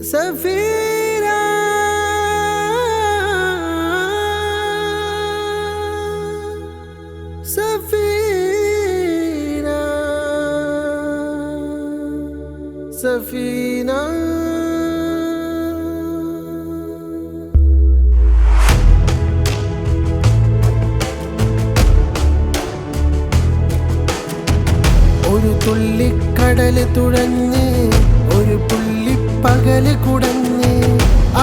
സഫീന സഫീന സഫീന ഒരു തുള്ളിക്കടല് തുഴഞ്ഞ് ഒരു പുള്ളിപ്പകല് കുടഞ്ഞ്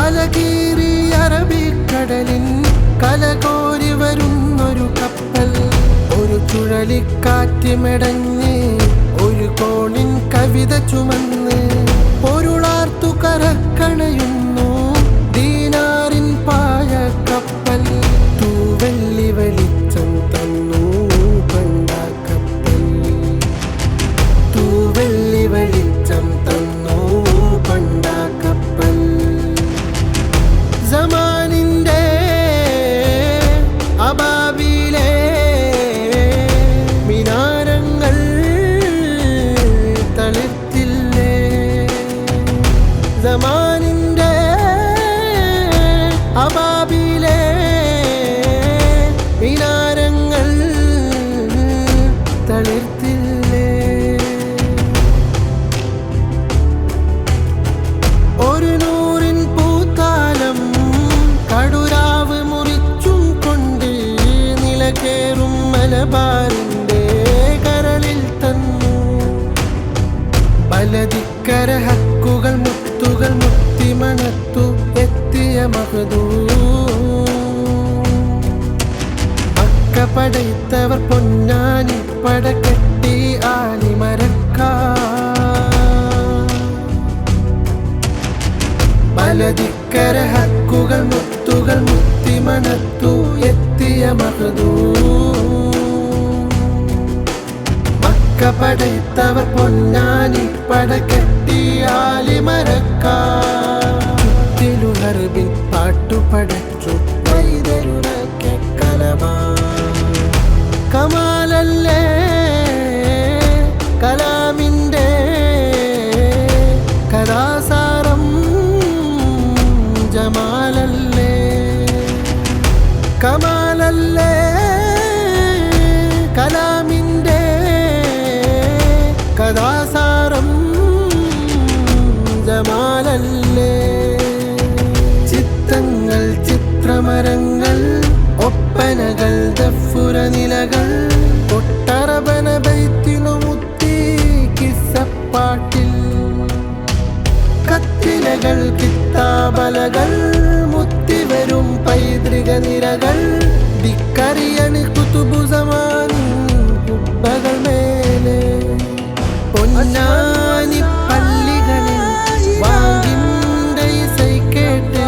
അലകീറി അറബിക്കടലിൻ കലകോരി വരുന്നൊരു കപ്പൽ ഒരു ചുഴലിക്കാറ്റ് മെടഞ്ഞ് ഒരു കോണിൻ കവിത ചുമന്ന് പൊരുളാർത്തു കരക്കണയുന്നു ദീനാറിൻ പായ കപ്പൽ തൂവെള്ളി വെളിച്ചം തന്നു പണ്ടാ കപ്പൽ തൂവെള്ളി വെളിച്ചം തന്നു പണ്ടാ കപ്പൽ സമാനിന്റെ അബാബിലെ മിനാരങ്ങൾ തളിർത്തില്ലേ സമാനിന്റെ അബാബിലെ മിനാരങ്ങൾ തളിർത്തില്ലേ ഒരു നൂറിൻ പൂത്താലം കടുരാവ് മുറിച്ചും കൊണ്ട് നിലകേറും മലബാറിന്റെ കരളിൽ തന്നു പലതിക്കര ഹക്കുകൾ മുത്തുകൾ മുത്തിമണത്തു എത്തിയ മഹദൂ മക്ക പടൈത്തവർ പൊന്നാനി പടകെട്ടി ആലിമരക്കാ പലതിക്കര ഹക്കുകൾ മുത്തുകൾ മുത്തിമണത്തു എത്തിയ മഹദൂ മക്ക പടൈത്തവർ പൊന്നാനി പടകെട്ടി ആലിമരക്കാ ചുറ്റിലു ഹർബിൻ പാട്ടുപടച്ചു വൈതരുണക്കെ കലമാ കമാലല്ലേ കലാമിന്റെ കലാസാരം ജമാലല്ലേ കമാലല്ലേ കലാമിന്റെ കഥാസാരം ജമാലല്ലേ ചിത്തങ്ങൾ ചിത്രമരങ്ങൾ ഒപ്പനകൾ ദഫുരനിലകൾ കൊട്ടറബന ബൈത്തിനു മുത്തി കിസ്സപ്പാട്ടിൽ കത്തിലകൾ കിത്താബലകൾ മുത്തിവരും പൈതൃക നിരകൾ ദിക്കറിയണി കുതുബു സമാൻ കുബ്ബകൾ മേലെ പൊന്നാനി പള്ളികളിൽ വാങ്ങിന്റെ ഇസൈ കേട്ട്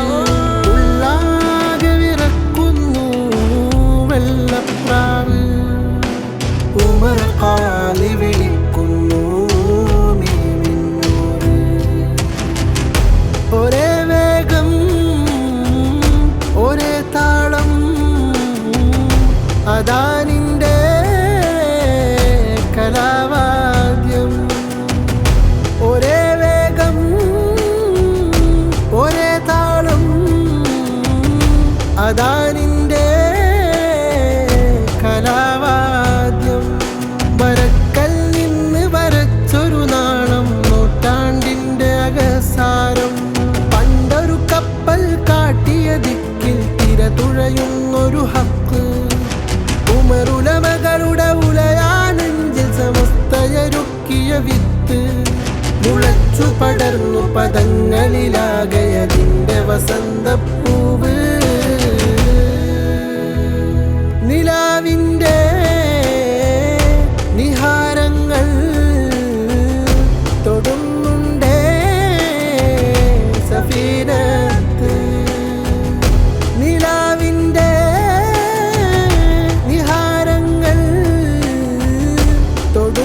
ഉള്ളാകെ വിറക്കുന്നു വെള്ളപ്രാവ് ഉമർ ഖാലി വിളിക്കുന്നു മീമിന്നൂറ് ഒരേ വേഗം ഒരേ താളം അദാനിന്റെ കലാവാദ്യം ഒരേ വേഗം ഒരേ താളം അദാനിന്റെ കലാവാദ്യം വരക്കൽ നിന്ന് വരച്ചൊരു നാളം നൂറ്റാണ്ടിന്റെ അകസാരം പണ്ടൊരു കപ്പൽ കാട്ടിയ ദിക്കിൽ തിര തുഴയുന്നൊരു ഹക്ക് ഉമറുലമകളുടെ ഉലയാനെഞ്ചിൽ സമസ്തയരുക്കിയ വിത്ത് മുളച്ചു പടർന്നു പദങ്ങളിലാകയതിന്റെ വസന്തപ്പൂവ് നിലാവിന്റെ നിഹാരങ്ങൾ തൊടുന്നുണ്ടേ സഫീനത്ത് നിലാവിന്റെ നിഹാരങ്ങൾ തൊടു